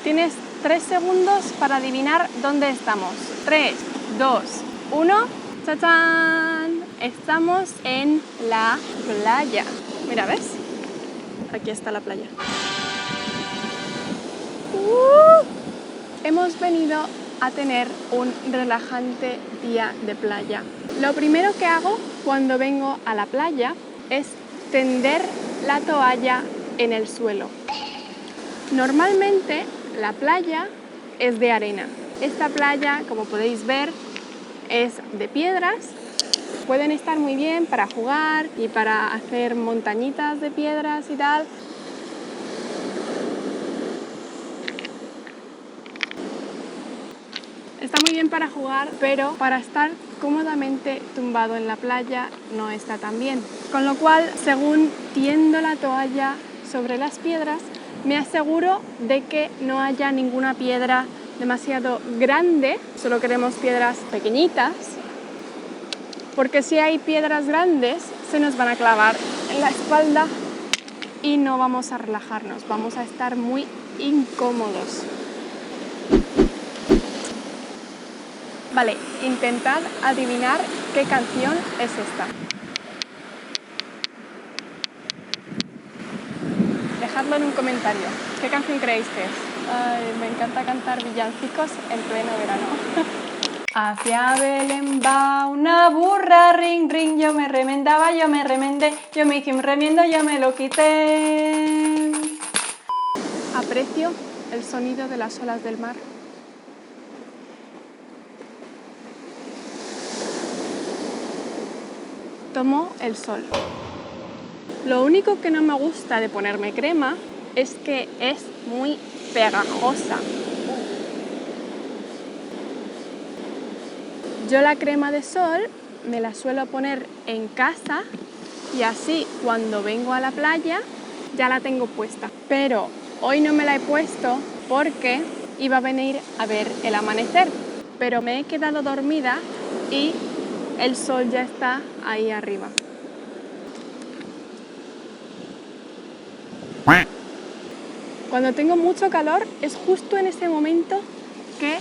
Tienes 3 segundos para adivinar dónde estamos. 3, 2, 1. ¡Chachán! Estamos en la playa. Mira, ¿ves? Aquí está la playa. Hemos venido a tener un relajante día de playa. Lo primero que hago cuando vengo a la playa es tender la toalla en el suelo. Normalmente la playa es de arena. Esta playa, como podéis ver, es de piedras. Pueden estar muy bien para jugar y para hacer montañitas de piedras y tal. Está muy bien para jugar, pero para estar cómodamente tumbado en la playa no está tan bien. Con lo cual, según tiendo la toalla sobre las piedras, me aseguro de que no haya ninguna piedra demasiado grande. Solo queremos piedras pequeñitas, porque si hay piedras grandes se nos van a clavar en la espalda y no vamos a relajarnos, vamos a estar muy incómodos. Vale, intentad adivinar qué canción es esta. Dejadlo en un comentario. ¿Qué canción creéis que es? Ay, me encanta cantar villancicos en pleno verano. Hacia Belén va una burra, ring, ring, yo me remendaba, yo me remendé, yo me hice un remiendo, yo me lo quité. Aprecio el sonido de las olas del mar. Tomo el sol. Lo único que no me gusta de ponerme crema es que es muy pegajosa. Yo la crema de sol me la suelo poner en casa y así cuando vengo a la playa ya la tengo puesta. Pero hoy no me la he puesto porque iba a venir a ver el amanecer, pero me he quedado dormida y el sol ya está ahí arriba. Cuando tengo mucho calor es justo en ese momento que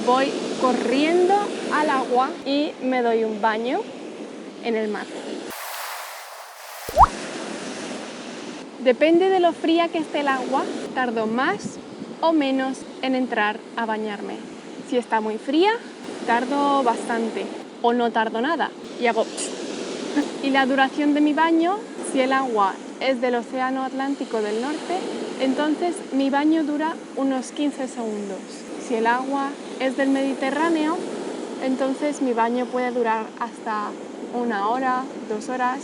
voy corriendo al agua y me doy un baño en el mar. Depende de lo fría que esté el agua, tardo más o menos en entrar a bañarme. Si está muy fría, tardo bastante o no tardo nada y hago... Y la duración de mi baño, si el agua es del Océano Atlántico del Norte, entonces mi baño dura unos 15 segundos. Si el agua es del Mediterráneo, entonces mi baño puede durar hasta 1 hora, 2 horas.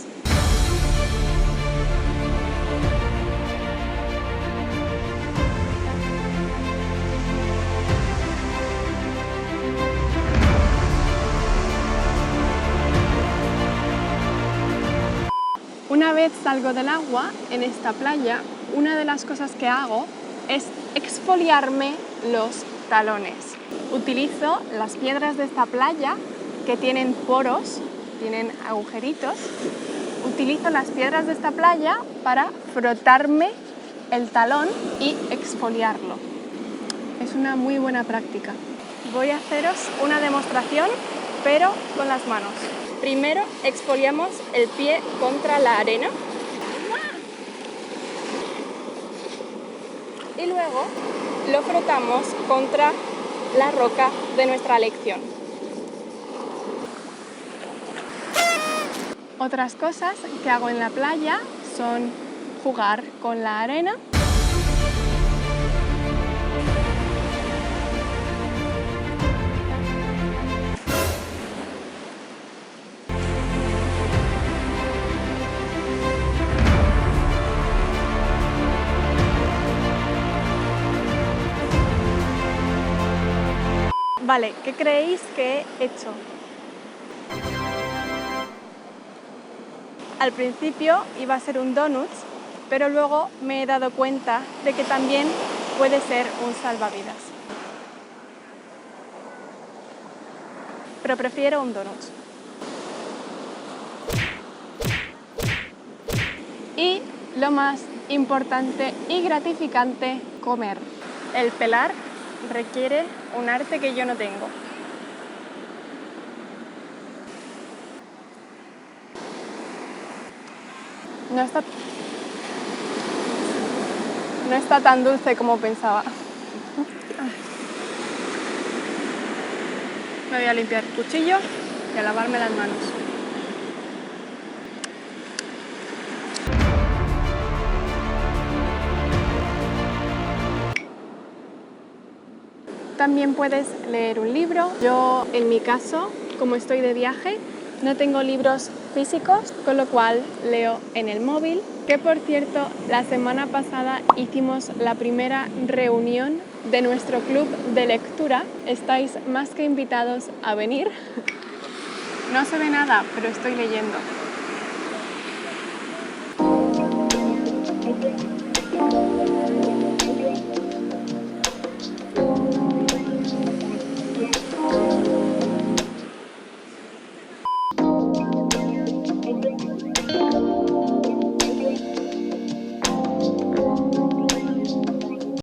Una vez salgo del agua en esta playa, una de las cosas que hago es exfoliarme los talones. Utilizo las piedras de esta playa que tienen poros, tienen agujeritos. Utilizo las piedras de esta playa para frotarme el talón y exfoliarlo. Es una muy buena práctica. Voy a haceros una demostración, pero con las manos. Primero exfoliamos el pie contra la arena y luego lo frotamos contra la roca de nuestra elección. Otras cosas que hago en la playa son jugar con la arena. Vale, ¿qué creéis que he hecho? Al principio iba a ser un donut, pero luego me he dado cuenta de que también puede ser un salvavidas. Pero prefiero un donut. Y lo más importante y gratificante, comer. El pelar requiere un arte que yo no tengo. No está tan dulce como pensaba. Me voy a limpiar el cuchillo y a lavarme las manos. También puedes leer un libro. Yo, en mi caso, como estoy de viaje, no tengo libros físicos, con lo cual leo en el móvil. Que por cierto, la semana pasada hicimos la primera reunión de nuestro club de lectura. Estáis más que invitados a venir. No se ve nada, pero estoy leyendo.